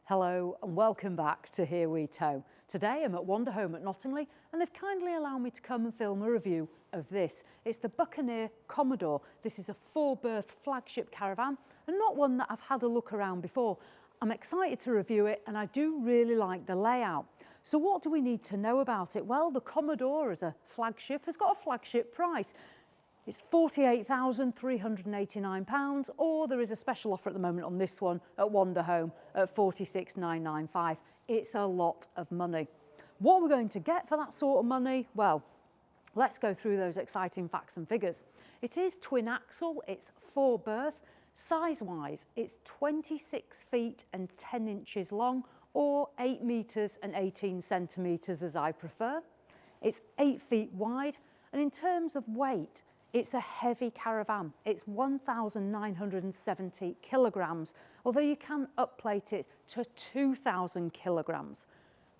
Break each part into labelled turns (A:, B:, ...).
A: Hello and welcome back to Here We Tow. Today I'm at Wandahome Knottingley and they've kindly allowed me to come and film a review of this. It's the Buccaneer Commodore. This is a 4-berth flagship caravan and not one that I've had a look around before. I'm excited to review it and I do really like the layout. So what do we need to know about it? Well, the Commodore as a flagship has got a flagship price. It's £48,389, or there is a special offer at the moment on this one at Wandahome at £46,995. It's a lot of money. What we're going to get for that sort of money? Well, let's go through those exciting facts and figures. It is twin axle, it's 4-berth. Size-wise, it's 26 feet and 10 inches long, or 8 metres and 18 centimetres as I prefer. It's 8 feet wide, and in terms of weight, it's a heavy caravan. It's 1,970 kilograms, although you can upplate it to 2,000 kilograms.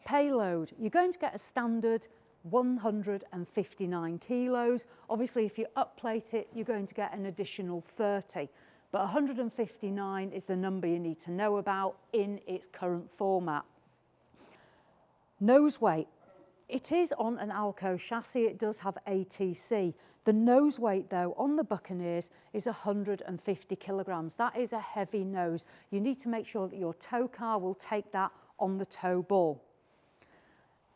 A: Payload, you're going to get a standard 159 kilos. Obviously, if you upplate it, you're going to get an additional 30. But 159 is the number you need to know about in its current format. Nose weight. It is on an Alco chassis, it does have ATC. The nose weight though on the Buccaneers is 150 kilograms. That is a heavy nose. You need to make sure that your tow car will take that on the tow ball.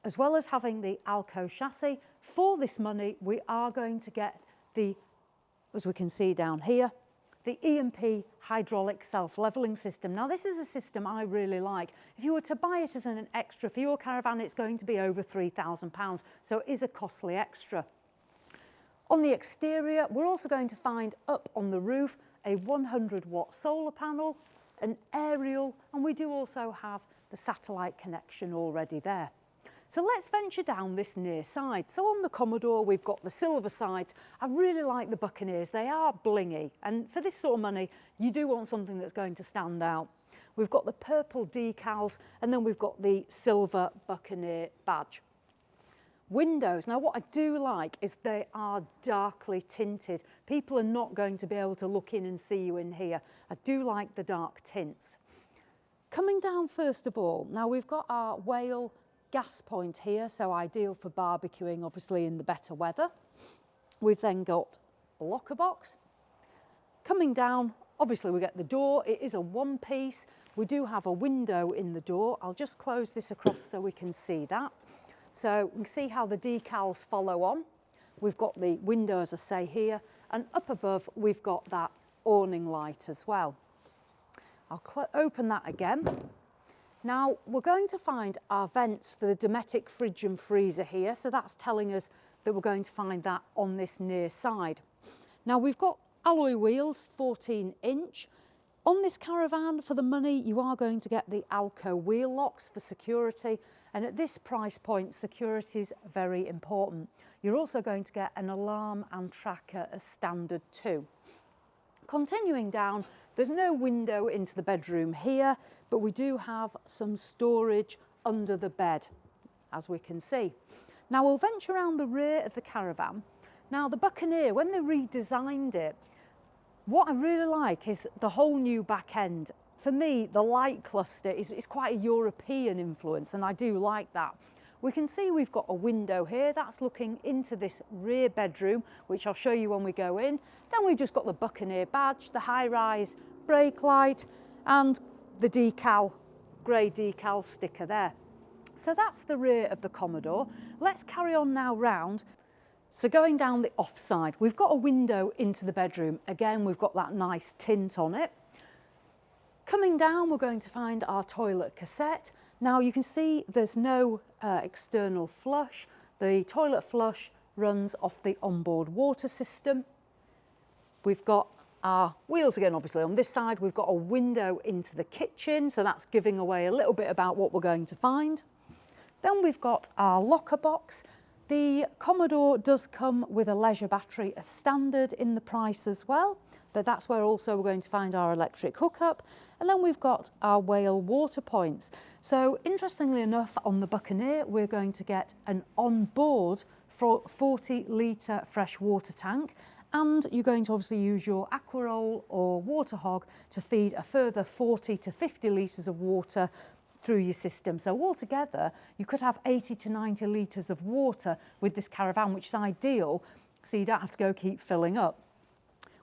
A: As well as having the Alco chassis, for this money we are going to get the, as we can see down here, the E&P hydraulic self-levelling system. Now this is a system I really like. If you were to buy it as an extra for your caravan, it's going to be over £3,000, so it is a costly extra. On the exterior, we're also going to find up on the roof a 100-watt solar panel, an aerial, and we do also have the satellite connection already there. So let's venture down this near side. So on the Commodore, we've got the silver sides. I really like the Buccaneers. They are blingy. And for this sort of money, you do want something that's going to stand out. We've got the purple decals, and then we've got the silver Buccaneer badge. Windows. Now what I do like is they are darkly tinted. People are not going to be able to look in and see you in here. I do like the dark tints. Coming down first of all, now we've got our whale gas point here, so ideal for barbecuing, obviously in the better weather. We've then got a locker box. Coming down, obviously we get the door. It is a one-piece. We do have a window in the door. I'll just close this across so we can see that. So we can see how the decals follow on. We've got the window, as I say, here, and up above we've got that awning light as well. I'll open that again. Now we're going to find our vents for the Dometic fridge and freezer here, so that's telling us that we're going to find that on this near side. Now we've got alloy wheels, 14-inch. On this caravan, for the money, you are going to get the Alco wheel locks for security, and at this price point, security is very important. You're also going to get an alarm and tracker as standard too. Continuing down, there's no window into the bedroom here, but we do have some storage under the bed, as we can see. Now we'll venture around the rear of the caravan. Now the Buccaneer, when they redesigned it, what I really like is the whole new back end. For me, the light cluster is quite a European influence, and I do like that. We can see we've got a window here that's looking into this rear bedroom, which I'll show you when we go in. Then we've just got the Buccaneer badge, the high-rise brake light, and the decal, grey decal sticker there. So that's the rear of the Commodore. Let's carry on now round. So going down the offside, we've got a window into the bedroom. Again, we've got that nice tint on it. Coming down, we're going to find our toilet cassette. Now you can see there's no external flush. The toilet flush runs off the onboard water system. We've got our wheels again, obviously on this side. We've got a window into the kitchen, so that's giving away a little bit about what we're going to find. Then we've got our locker box. The Commodore does come with a leisure battery as standard in the price as well, but that's where also we're going to find our electric hookup. And then we've got our whale water points. So interestingly enough, on the Buccaneer, we're going to get an onboard 40-litre fresh water tank, and you're going to obviously use your Aquaroll or water hog to feed a further 40 to 50 litres of water through your system. So altogether, you could have 80 to 90 litres of water with this caravan, which is ideal, so you don't have to go keep filling up.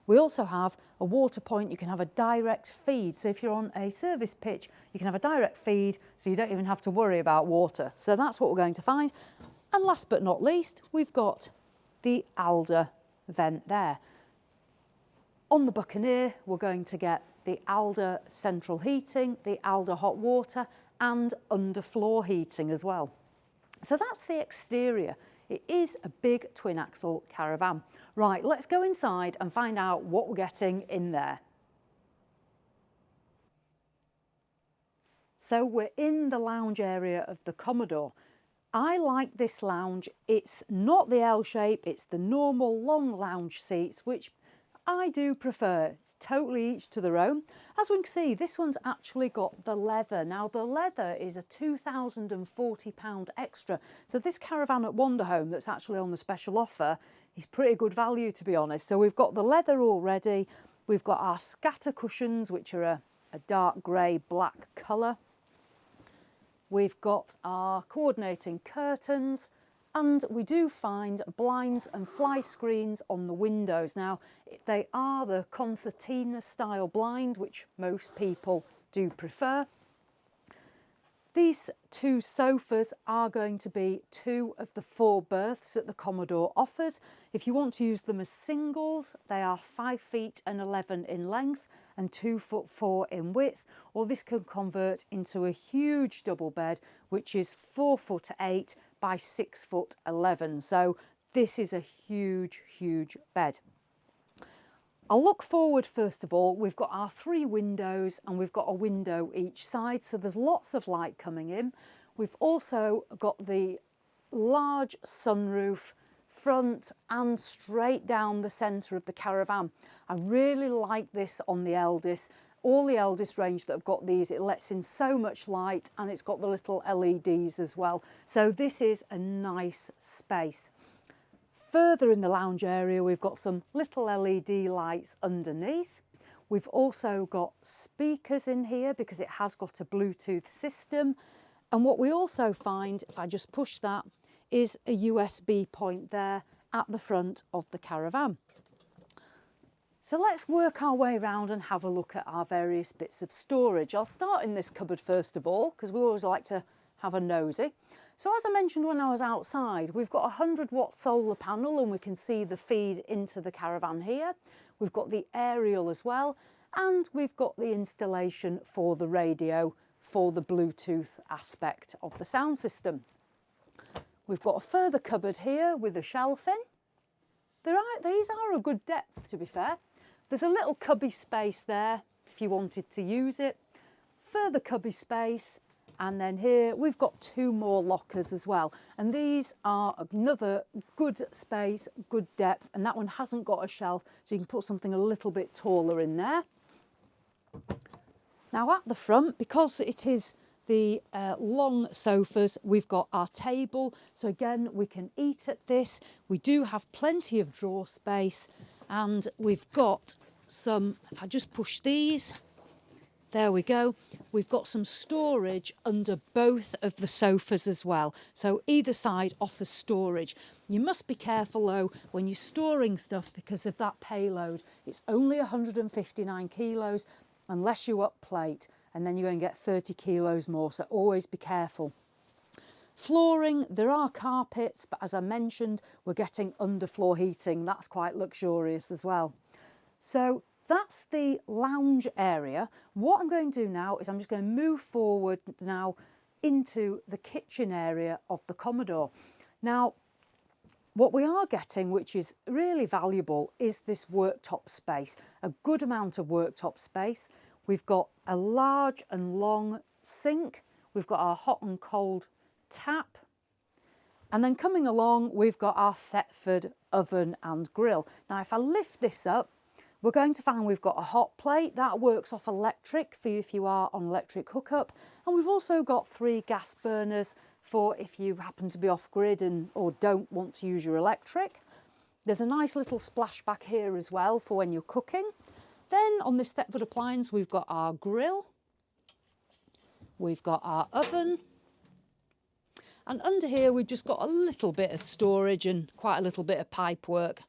A: We also have a water point. You can have a direct feed. So if you're on a service pitch, you can have a direct feed, so you don't even have to worry about water. So that's what we're going to find. And last but not least, we've got the Elddis vent there. On the Buccaneer, we're going to get the Elddis central heating, the Elddis hot water, and underfloor heating as well. So that's the exterior. It is a big twin axle caravan. Right, let's go inside and find out what we're getting in there. So we're in the lounge area of the Commodore. I like this lounge. It's not the L shape, it's the normal long lounge seats, which I do prefer. It's totally each to their own. As we can see, this one's actually got the leather. Now the leather is a £2,040 extra. So this caravan at Wandahome that's actually on the special offer is pretty good value, to be honest. So we've got the leather already. We've got our scatter cushions, which are a dark grey black colour. We've got our coordinating curtains, and we do find blinds and fly screens on the windows. Now, they are the concertina style blind, which most people do prefer. These two sofas are going to be 2 of the 4 berths that the Commodore offers. If you want to use them as singles, they are 5 feet and 11 in length and 2 foot 4 in width, or this can convert into a huge double bed, which is 4 foot 8 by 6 foot 11. So this is a huge, huge bed. I'll look forward first of all. We've got our 3 windows and we've got a window each side, so there's lots of light coming in. We've also got the large sunroof front and straight down the centre of the caravan. I really like this on the Elddis. All the Elddis range that have got these, it lets in so much light, and it's got the little LEDs as well. So this is a nice space. Further in the lounge area, we've got some little LED lights underneath. We've also got speakers in here because it has got a Bluetooth system. And what we also find, if I just push that, is a USB point there at the front of the caravan. So let's work our way around and have a look at our various bits of storage. I'll start in this cupboard first of all, because we always like to have a nosy. So as I mentioned when I was outside, we've got a 100-watt solar panel and we can see the feed into the caravan here. We've got the aerial as well, and we've got the installation for the radio for the Bluetooth aspect of the sound system. We've got a further cupboard here with a shelf in. These are a good depth, to be fair. There's a little cubby space there if you wanted to use it. Further cubby space. And then here we've got 2 more lockers as well. And these are another good space, good depth. And that one hasn't got a shelf, so you can put something a little bit taller in there. Now at the front, because it is the long sofas, we've got our table. So again, we can eat at this. We do have plenty of drawer space. And we've got some, if I just push these, there we go. We've got some storage under both of the sofas as well. So either side offers storage. You must be careful though when you're storing stuff because of that payload. It's only 159 kilos unless you up plate, and then you're going to get 30 kilos more. So always be careful. Flooring, there are carpets, but as I mentioned, we're getting underfloor heating. That's quite luxurious as well. So that's the lounge area. What I'm going to do now is I'm just going to move forward now into the kitchen area of the Commodore. Now, what we are getting, which is really valuable, is this worktop space, a good amount of worktop space. We've got a large and long sink. We've got our hot and cold tap. And then coming along, we've got our Thetford oven and grill. Now, if I lift this up, we're going to find we've got a hot plate that works off electric for you if you are on electric hookup. And we've also got 3 gas burners for if you happen to be off grid or don't want to use your electric. There's a nice little splashback here as well for when you're cooking. Then on this Thetford appliance, we've got our grill. we've got our oven. And under here, we've just got a little bit of storage and quite a little bit of pipe work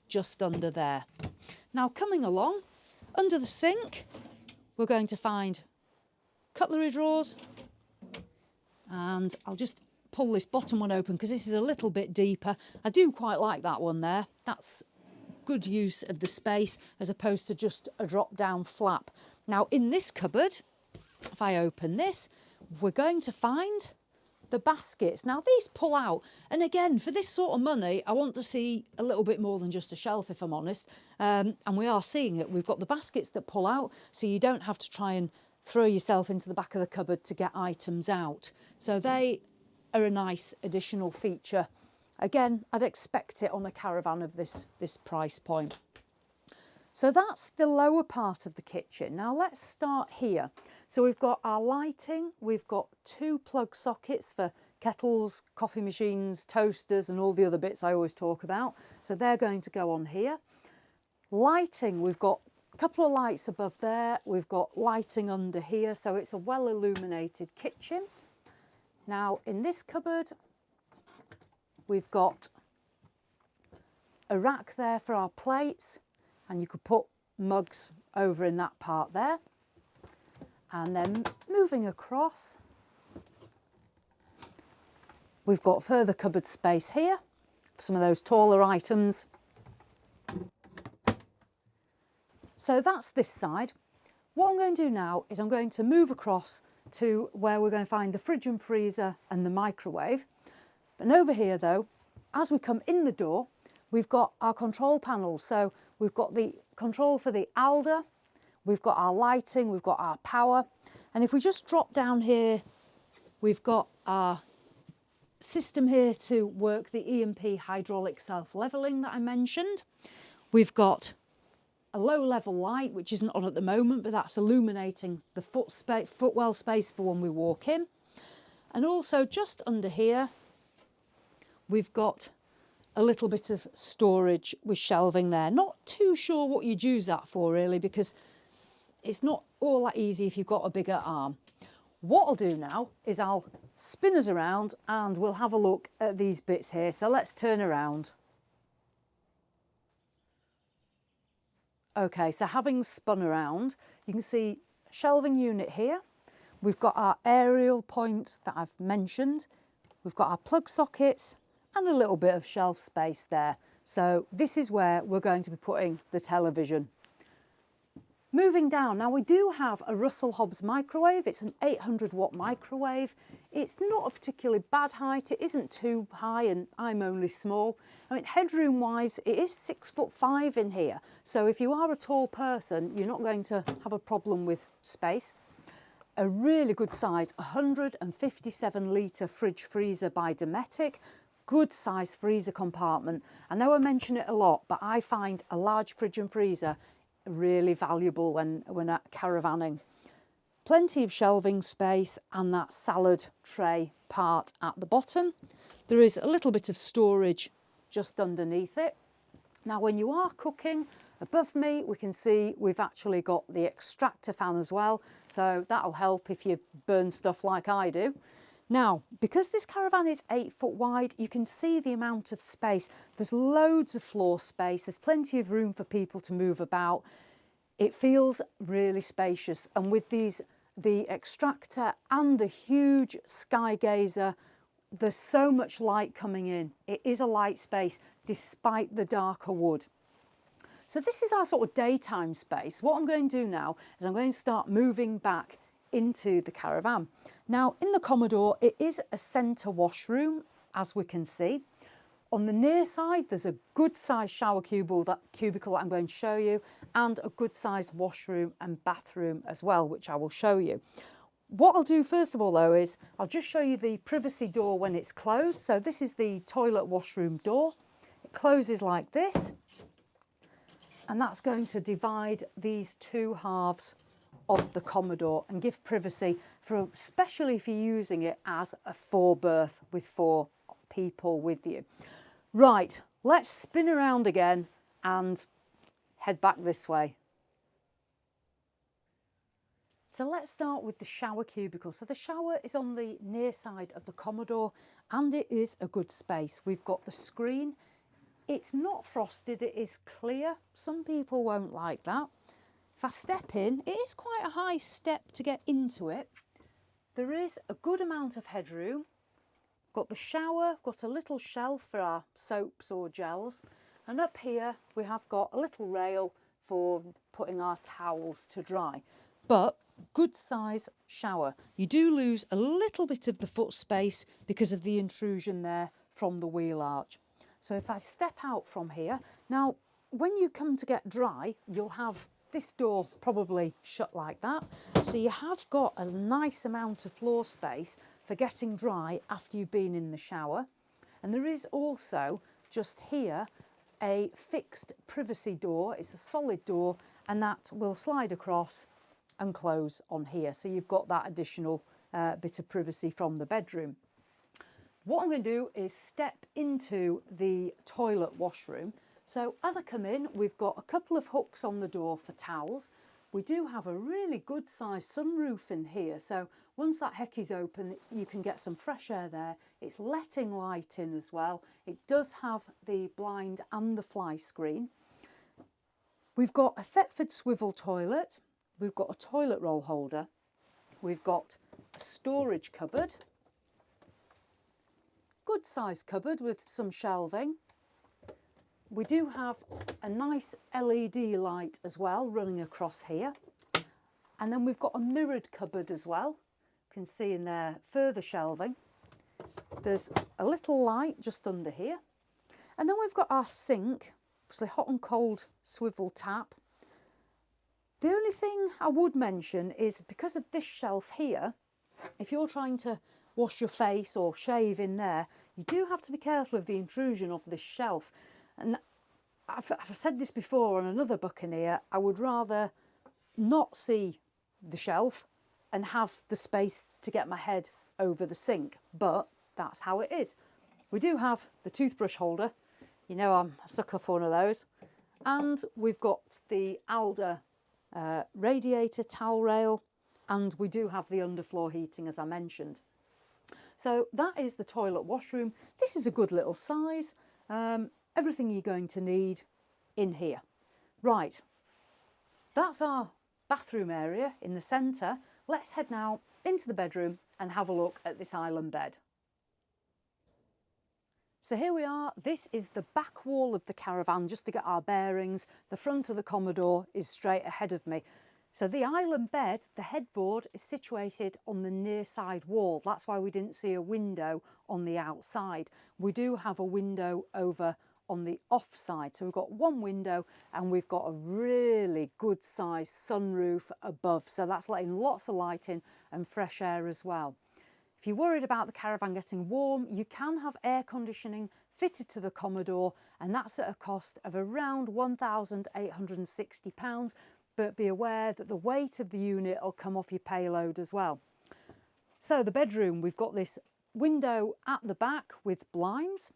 A: just under there. Now, coming along, under the sink, we're going to find cutlery drawers. And I'll just pull this bottom one open because this is a little bit deeper. I do quite like that one there. That's good use of the space as opposed to just a drop-down flap. Now, in this cupboard, if I open this, we're going to find the baskets. Now, these pull out, and again, for this sort of money, I want to see a little bit more than just a shelf, if I'm honest, and we are seeing it. We've got the baskets that pull out, so you don't have to try and throw yourself into the back of the cupboard to get items out. So they are a nice additional feature. Again, I'd expect it on a caravan of this price point. So that's the lower part of the kitchen. Now let's start here. So we've got our lighting, we've got 2 plug sockets for kettles, coffee machines, toasters and all the other bits I always talk about. So they're going to go on here. Lighting, we've got a couple of lights above there, we've got lighting under here, so it's a well illuminated kitchen. Now in this cupboard, we've got a rack there for our plates, and you could put mugs over in that part there. And then moving across, we've got further cupboard space here for some of those taller items. So that's this side. What I'm going to do now is I'm going to move across to where we're going to find the fridge and freezer and the microwave. And over here though, as we come in the door, we've got our control panels. So we've got the control for the Elddis, we've got our lighting, we've got our power. And if we just drop down here, we've got our system here to work the E&P hydraulic self-leveling that I mentioned. We've got a low-level light, which isn't on at the moment, but that's illuminating the footwell space for when we walk in. And also just under here, we've got a little bit of storage with shelving there. Not too sure what you'd use that for really, because it's not all that easy if you've got a bigger arm. What I'll do now is I'll spin us around and we'll have a look at these bits here. So let's turn around. Okay, so having spun around, you can see shelving unit here. We've got our aerial point that I've mentioned. We've got our plug sockets and a little bit of shelf space there. So this is where we're going to be putting the television. Moving down, now we do have a Russell Hobbs microwave. It's an 800 watt microwave. It's not a particularly bad height. It isn't too high and I'm only small. I mean, headroom wise, it is 6'5" in here. So if you are a tall person, you're not going to have a problem with space. A really good size, 157 litre fridge freezer by Dometic. Good size freezer compartment. I know I mention it a lot, but I find a large fridge and freezer really valuable when caravanning. Plenty of shelving space and that salad tray part at the bottom. There is a little bit of storage just underneath it. Now when you are cooking, above me we can see we've actually got the extractor fan as well, so that'll help if you burn stuff like I do. Now, because this caravan is 8 foot wide, you can see the amount of space. There's loads of floor space. There's plenty of room for people to move about. It feels really spacious. And with the extractor and the huge sky gazer, there's so much light coming in. It is a light space despite the darker wood. So this is our sort of daytime space. What I'm going to do now is I'm going to start moving back into the caravan. Now in the Commodore, it is a centre washroom, as we can see. On the near side, there's a good sized shower cubicle that I'm going to show you, and a good sized washroom and bathroom as well, which I will show you. What I'll do first of all though is I'll just show you the privacy door when it's closed. So this is the toilet washroom door. It closes like this, and that's going to divide these 2 halves of the Commodore and give privacy, for especially if you're using it as a 4-berth with 4 people with you. Right, let's spin around again and head back this way. So let's start with the shower cubicle. So the shower is on the near side of the Commodore and it is a good space. We've got the screen. It's not frosted, it is clear. Some people won't like that. If I step in, it is quite a high step to get into it. There is a good amount of headroom. Got the shower, got a little shelf for our soaps or gels. And up here we have got a little rail for putting our towels to dry. But good size shower. You do lose a little bit of the foot space because of the intrusion there from the wheel arch. So if I step out from here, now when you come to get dry, you'll have this door probably shut like that. So you have got a nice amount of floor space for getting dry after you've been in the shower. And there is also just here a fixed privacy door. It's a solid door and that will slide across and close on here. So you've got that additional bit of privacy from the bedroom. What I'm going to do is step into the toilet washroom. So as I come in, we've got a couple of hooks on the door for towels. We do have a really good sized sunroof in here. So once that heck is open, you can get some fresh air there. It's letting light in as well. It does have the blind and the fly screen. We've got a Thetford swivel toilet. We've got a toilet roll holder. We've got a storage cupboard. Good sized cupboard with some shelving. We do have a nice LED light as well running across here. And then we've got a mirrored cupboard as well. You can see in there further shelving. There's a little light just under here. And then we've got our sink, obviously hot and cold swivel tap. The only thing I would mention is because of this shelf here, if you're trying to wash your face or shave in there, you do have to be careful of the intrusion of this shelf. And I've said this before on another Buccaneer, I would rather not see the shelf and have the space to get my head over the sink, but that's how it is. We do have the toothbrush holder. You know I'm a sucker for one of those. And we've got the Elddis radiator towel rail, and we do have the underfloor heating as I mentioned. So that is the toilet washroom. This is a good little size. Everything you're going to need in here. Right, that's our bathroom area in the centre. Let's head now into the bedroom and have a look at this island bed. So here we are. This is the back wall of the caravan, just to get our bearings. The front of the Commodore is straight ahead of me. So the island bed, the headboard, is situated on the near side wall. That's why we didn't see a window on the outside. We do have a window over on the off side. So we've got one window and we've got a really good sized sunroof above. So that's letting lots of light in and fresh air as well. If you're worried about the caravan getting warm, you can have air conditioning fitted to the Commodore, and that's at a cost of around £1,860. But be aware that the weight of the unit will come off your payload as well. So the bedroom, we've got this window at the back with blinds.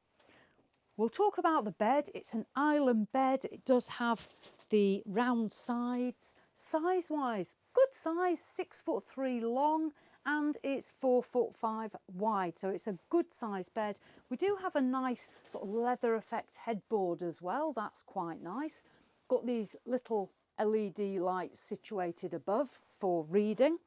A: We'll talk about the bed. It's an island bed. It does have the round sides. Size-wise, good size, 6'3" long, and it's 4'5" wide. So it's a good size bed. We do have a nice sort of leather effect headboard as well. That's quite nice. Got these little LED lights situated above for reading.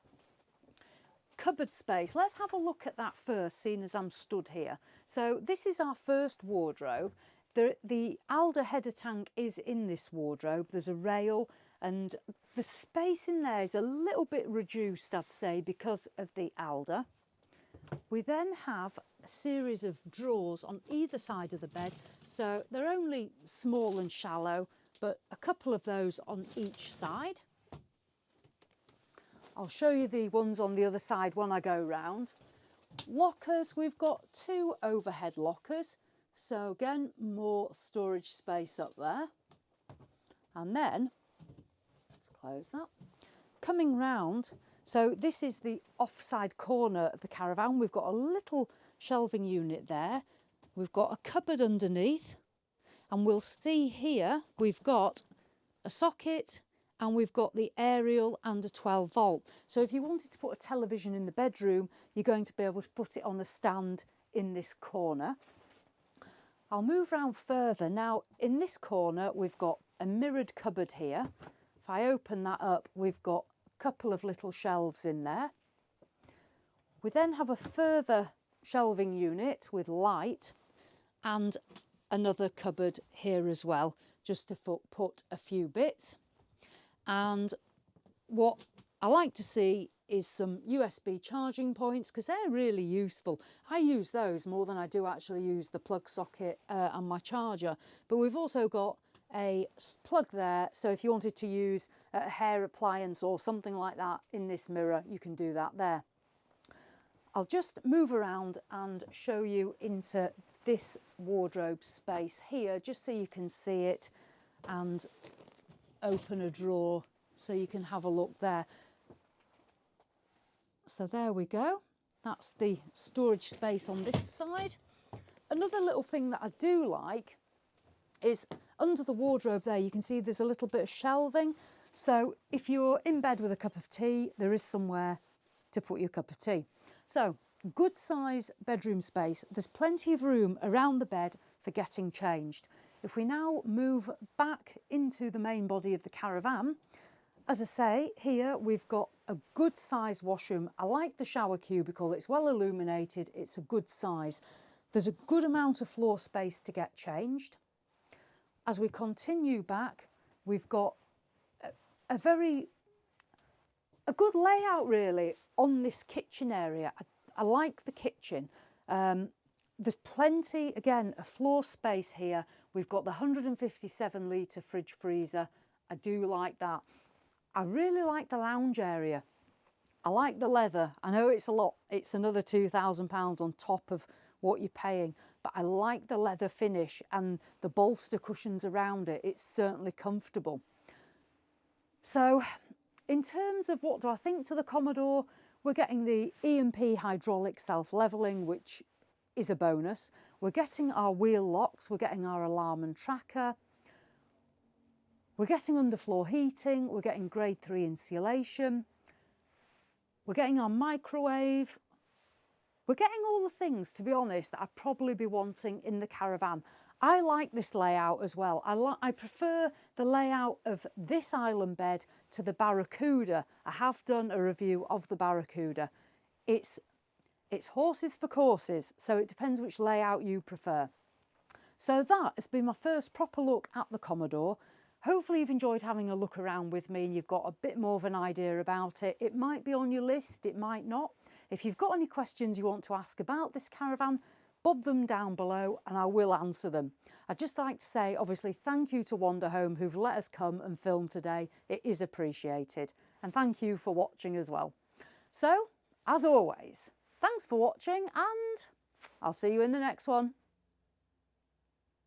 A: Cupboard space, let's have a look at that first, seeing as I'm stood here. So this is our first wardrobe. The Elddis header tank is in this wardrobe. There's a rail and the space in there is a little bit reduced, I'd say, because of the Elddis. We then have a series of drawers on either side of the bed. So they're only small and shallow, but a couple of those on each side. I'll show you the ones on the other side when I go round. Lockers, we've got 2 overhead lockers. So again, more storage space up there. And then, let's close that. Coming round, so this is the offside corner of the caravan. We've got a little shelving unit there. We've got a cupboard underneath. And we'll see here, we've got a socket and we've got the aerial and a 12 volt. So if you wanted to put a television in the bedroom, you're going to be able to put it on a stand in this corner. I'll move around further. Now in this corner we've got a mirrored cupboard here. If I open that up, we've got a couple of little shelves in there. We then have a further shelving unit with light and another cupboard here as well, just to put a few bits. And what I like to see is some USB charging points, because they're really useful. I use those more than I do actually use the plug socket and my charger. But we've also got a plug there, so if you wanted to use a hair appliance or something like that in this mirror, you can do that there. I'll just move around and show you into this wardrobe space here, just so you can see it, and open a drawer so you can have a look there. So there we go. That's the storage space on this side. Another little thing that I do like is under the wardrobe there, you can see there's a little bit of shelving. So if you're in bed with a cup of tea, there is somewhere to put your cup of tea. So good size bedroom space. There's plenty of room around the bed for getting changed. If we now move back into the main body of the caravan, as I say, here we've got a good size washroom. I like the shower cubicle. It's well illuminated. It's a good size. There's a good amount of floor space to get changed. As we continue back, we've got a good layout really on this kitchen area. I like the kitchen. There's plenty, again, of floor space here. We've got the 157 litre fridge freezer. I do like that. I really like the lounge area. I like the leather. I know it's a lot. It's another £2,000 on top of what you're paying, but I like the leather finish and the bolster cushions around it. It's certainly comfortable. So in terms of what do I think to the Commodore, we're getting the E&P hydraulic self-levelling, which is a bonus. We're getting our wheel locks, we're getting our alarm and tracker, we're getting underfloor heating, we're getting grade 3 insulation, we're getting our microwave. We're getting all the things, to be honest, that I'd probably be wanting in the caravan. I like this layout as well. I prefer the layout of this island bed to the Barracuda. I have done a review of the Barracuda. It's horses for courses, so it depends which layout you prefer. So that has been my first proper look at the Commodore. Hopefully you've enjoyed having a look around with me and you've got a bit more of an idea about it. It might be on your list, it might not. If you've got any questions you want to ask about this caravan, bob them down below and I will answer them. I'd just like to say, obviously, thank you to Wandahome who've let us come and film today. It is appreciated. And thank you for watching as well. So, as always, thanks for watching and I'll see you in the next one.